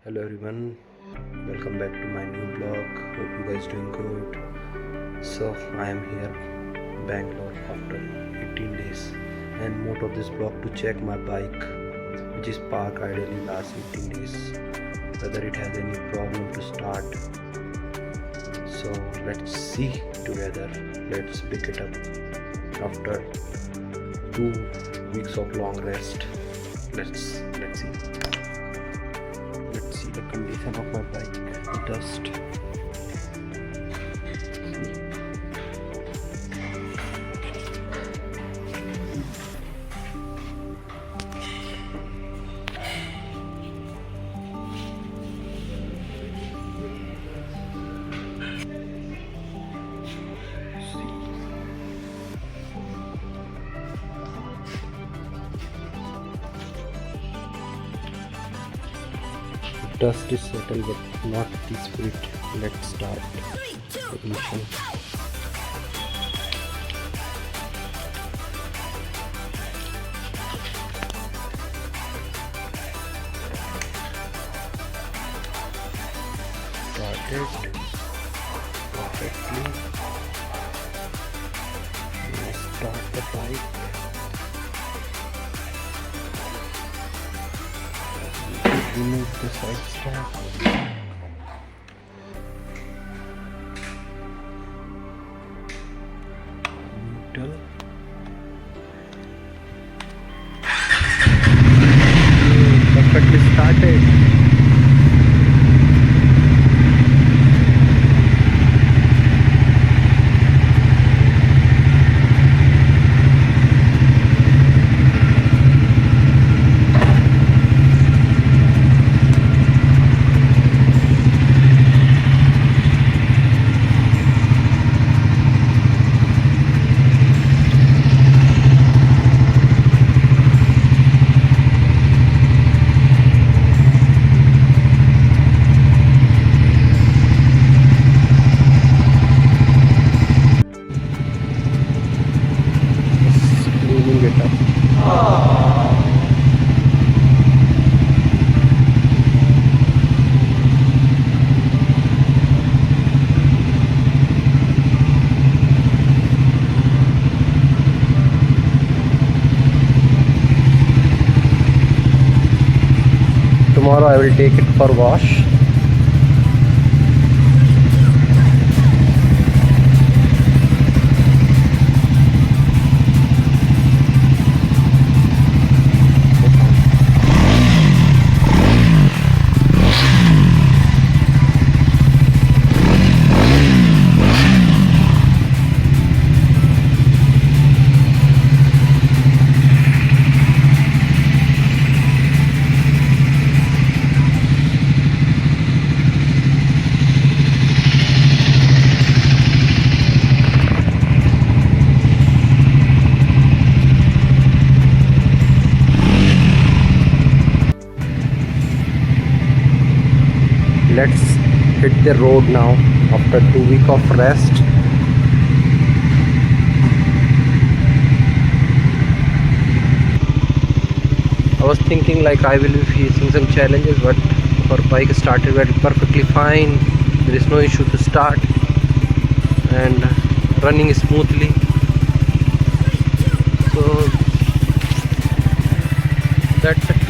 Hello everyone, welcome back to my new vlog. Hope you guys doing good. So I am here Bangalore after 18 days and mode of this vlog to check my bike which is parked ideally last 18 days, whether it has any problem to start. So let's see together. Let's pick it up after 2 weeks of long rest. Let's see. Let's see the condition of my bike. The dust. Dust is settled but not the spirit. Let's start the mission. Started perfectly. Let's start the bike. Remove the side strap. Neutral. Perfectly started. It up. Tomorrow I will take it for wash. Let's hit the road now after 2 weeks of rest. I was thinking like I will be facing some challenges, but our bike started very perfectly fine. There is no issue to start and running smoothly. So that's it.